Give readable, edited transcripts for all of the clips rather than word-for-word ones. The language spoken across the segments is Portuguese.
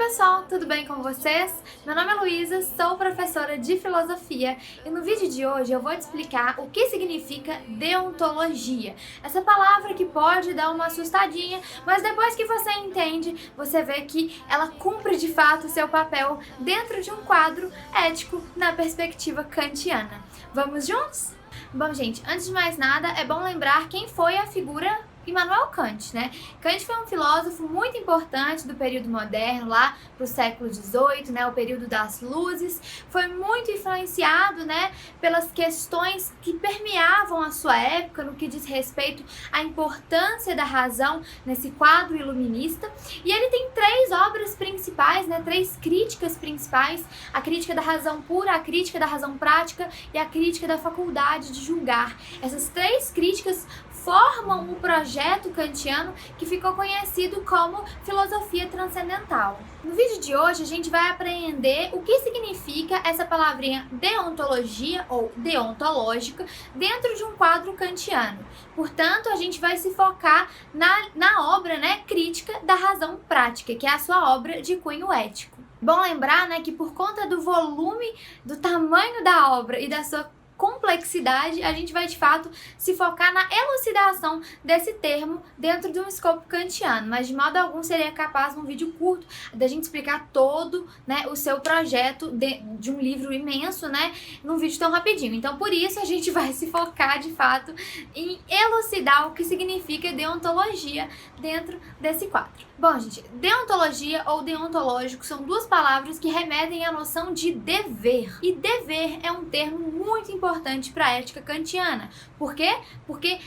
pessoal, tudo bem com vocês? Meu nome é Luísa, sou professora de filosofia e no vídeo de hoje eu vou te explicar o que significa deontologia. Essa palavra que pode dar uma assustadinha, mas depois que você entende, você vê que ela cumpre de fato seu papel dentro de um quadro ético na perspectiva kantiana. Vamos juntos? Bom, gente, antes de mais nada, é bom lembrar quem foi a figura Immanuel Kant, né? Kant foi um filósofo muito importante do período moderno, lá pro século XVIII, né? O período das luzes. Foi muito influenciado, né? Pelas questões que permeavam a sua época no que diz respeito à importância da razão nesse quadro iluminista. E ele tem três obras principais, né? Três críticas principais: a crítica da razão pura, a crítica da razão prática e a crítica da faculdade de julgar. Essas três críticas formam um projeto kantiano que ficou conhecido como filosofia transcendental. No vídeo de hoje a gente vai aprender o que significa essa palavrinha deontologia ou deontológica dentro de um quadro kantiano. Portanto, a gente vai se focar na obra, né, crítica da razão prática, que é a sua obra de cunho ético. Bom lembrar, né, que por conta do volume, do tamanho da obra e da sua complexidade, a gente vai de fato se focar na elucidação desse termo dentro de um escopo kantiano, mas de modo algum seria capaz num vídeo curto da gente explicar todo, né, o seu projeto de um livro imenso, né, num vídeo tão rapidinho. Então por isso a gente vai se focar de fato em elucidar o que significa deontologia dentro desse quadro. Bom, gente, deontologia ou deontológico são duas palavras que remetem à noção de dever. E dever é um termo muito importante para a ética kantiana. Por quê? Porque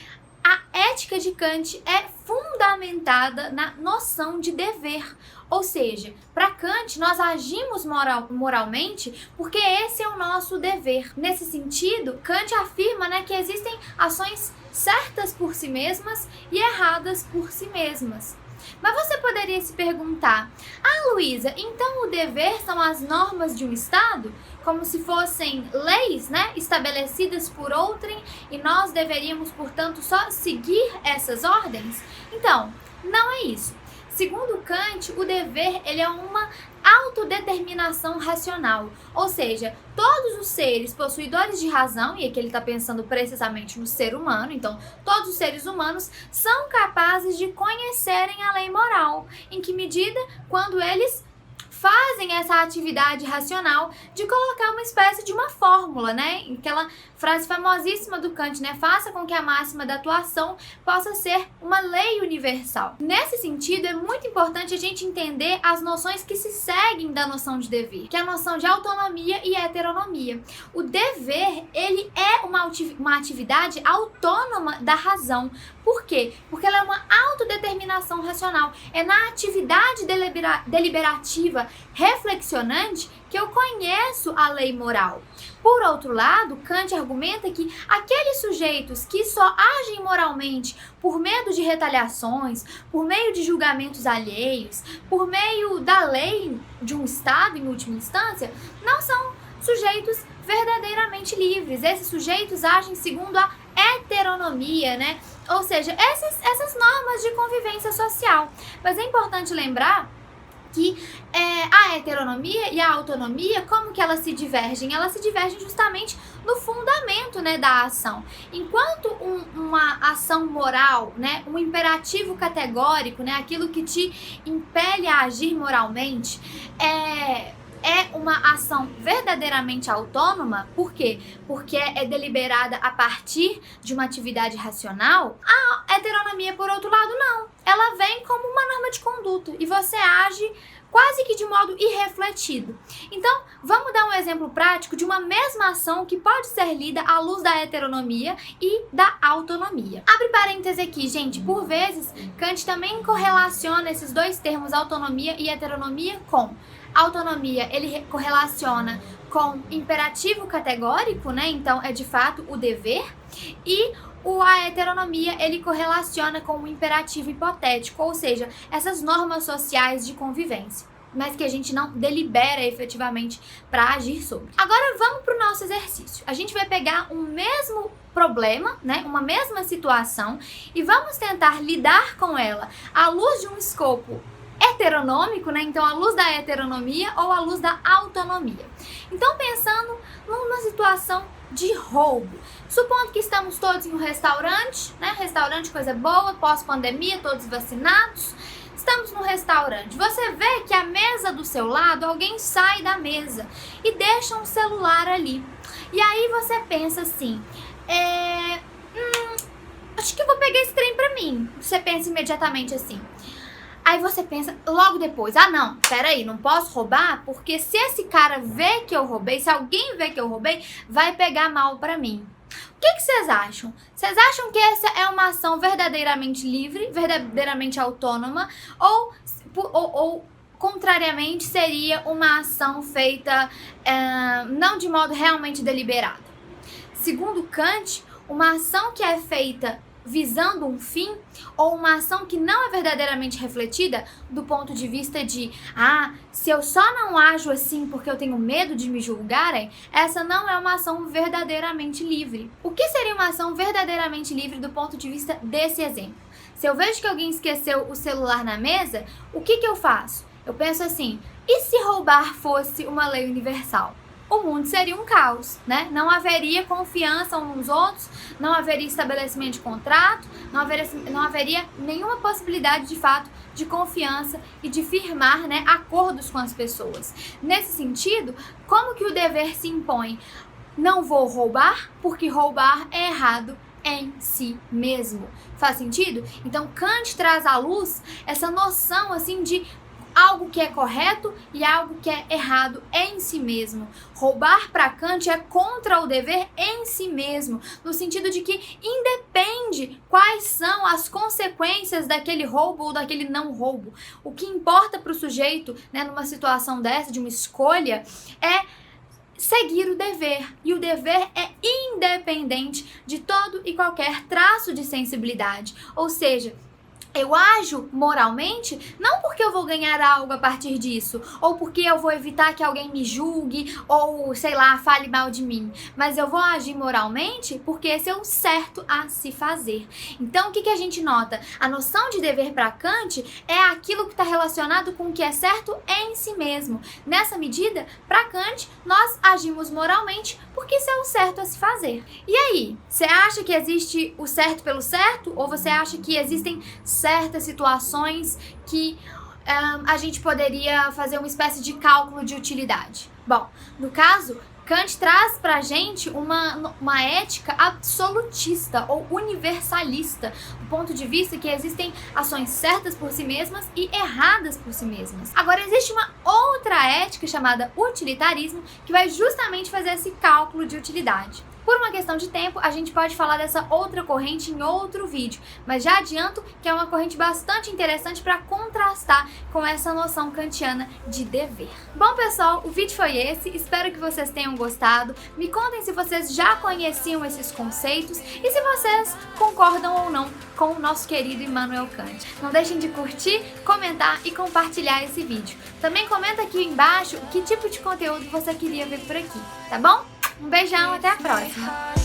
a ética de Kant é fundamentada na noção de dever. Ou seja, para Kant, nós agimos moralmente porque esse é o nosso dever. Nesse sentido, Kant afirma, né, que existem ações certas por si mesmas e erradas por si mesmas. Mas você poderia se perguntar: ah, Luísa, então o dever são as normas de um Estado? Como se fossem leis, né, estabelecidas por outrem e nós deveríamos, portanto, só seguir essas ordens? Então, não é isso. Segundo Kant, o dever ele é uma autodeterminação racional, ou seja, todos os seres possuidores de razão, e aqui ele está pensando precisamente no ser humano, então todos os seres humanos são capazes de conhecerem a lei moral. Em que medida? Quando eles fazem essa atividade racional de colocar uma espécie de uma fórmula, né? Aquela frase famosíssima do Kant, né? Faça com que a máxima da atuação possa ser uma lei universal. Nesse sentido, é muito importante a gente entender as noções que se seguem da noção de dever, que é a noção de autonomia e heteronomia. O dever, ele é uma atividade autônoma da razão. Por quê? Porque ela é uma autodeterminação racional. É na atividade deliberativa, reflexionante, que eu conheço a lei moral. Por outro lado, Kant argumenta que aqueles sujeitos que só agem moralmente por medo de retaliações, por meio de julgamentos alheios, por meio da lei de um Estado, em última instância, não são sujeitos verdadeiramente livres. Esses sujeitos agem segundo a heteronomia, né? Ou seja, essas normas de convivência social. Mas é importante lembrar que a heteronomia e a autonomia, como que elas se divergem? Elas se divergem justamente no fundamento, né, da ação. Enquanto uma ação moral, né, um imperativo categórico, né, aquilo que te impele a agir moralmente, é uma ação verdadeiramente autônoma. Por quê? Porque é deliberada a partir de uma atividade racional. A heteronomia, por outro lado, não. Ela vem como uma norma de conduta e você age quase que de modo irrefletido. Então, vamos dar um exemplo prático de uma mesma ação que pode ser lida à luz da heteronomia e da autonomia. Abre parêntese aqui, gente. Por vezes, Kant também correlaciona esses dois termos, autonomia e heteronomia, com autonomia, ele correlaciona com imperativo categórico, né? Então, é de fato o dever. E a heteronomia, ele correlaciona com o imperativo hipotético, ou seja, essas normas sociais de convivência, mas que a gente não delibera efetivamente para agir sobre. Agora vamos para o nosso exercício. A gente vai pegar um mesmo problema, né, uma mesma situação, e vamos tentar lidar com ela à luz de um escopo heteronômico, né? Então, à luz da heteronomia ou à luz da autonomia. Então, pensando numa situação de roubo. Supondo que estamos todos em um restaurante, né? Restaurante, coisa boa, pós-pandemia, todos vacinados. Estamos no restaurante. Você vê que a mesa do seu lado, alguém sai da mesa e deixa um celular ali. E aí você pensa assim, acho que eu vou pegar esse trem pra mim. Você pensa imediatamente assim. Aí você pensa logo depois, não, peraí, não posso roubar, porque se esse cara vê que eu roubei, se alguém vê que eu roubei, vai pegar mal pra mim. O que vocês acham? Vocês acham que essa é uma ação verdadeiramente livre, verdadeiramente autônoma, ou contrariamente, seria uma ação feita não de modo realmente deliberado? Segundo Kant, uma ação que é feita visando um fim, ou uma ação que não é verdadeiramente refletida do ponto de vista de se eu só não ajo assim porque eu tenho medo de me julgarem, essa não é uma ação verdadeiramente livre. O que seria uma ação verdadeiramente livre do ponto de vista desse exemplo? Se eu vejo que alguém esqueceu o celular na mesa, o que eu faço? Eu penso assim, e se roubar fosse uma lei universal? O mundo seria um caos, né? Não haveria confiança uns nos outros, não haveria estabelecimento de contrato, não haveria nenhuma possibilidade de fato de confiança e de firmar, né, acordos com as pessoas. Nesse sentido, como que o dever se impõe? Não vou roubar, porque roubar é errado em si mesmo. Faz sentido? Então Kant traz à luz essa noção assim de algo que é correto e algo que é errado em si mesmo. Roubar para Kant é contra o dever em si mesmo, no sentido de que independe quais são as consequências daquele roubo ou daquele não roubo. O que importa para o sujeito, né, numa situação dessa, de uma escolha, é seguir o dever. E o dever é independente de todo e qualquer traço de sensibilidade. Ou seja, eu ajo moralmente não porque eu vou ganhar algo a partir disso, ou porque eu vou evitar que alguém me julgue, ou, sei lá, fale mal de mim. Mas eu vou agir moralmente porque esse é o certo a se fazer. Então, o que a gente nota? A noção de dever para Kant é aquilo que está relacionado com o que é certo em si mesmo. Nessa medida, para Kant, nós agimos moralmente porque isso é o certo a se fazer. E aí, você acha que existe o certo pelo certo? Ou você acha que existem certas situações que a gente poderia fazer uma espécie de cálculo de utilidade? Bom, no caso, Kant traz pra gente uma ética absolutista ou universalista, do ponto de vista que existem ações certas por si mesmas e erradas por si mesmas. Agora, existe uma outra ética chamada utilitarismo, que vai justamente fazer esse cálculo de utilidade. Por uma questão de tempo, a gente pode falar dessa outra corrente em outro vídeo, mas já adianto que é uma corrente bastante interessante para contrastar com essa noção kantiana de dever. Bom, pessoal, o vídeo foi esse, espero que vocês tenham gostado. Me contem se vocês já conheciam esses conceitos e se vocês concordam ou não com o nosso querido Immanuel Kant. Não deixem de curtir, comentar e compartilhar esse vídeo. Também comenta aqui embaixo que tipo de conteúdo você queria ver por aqui, tá bom? Um beijão, até a próxima!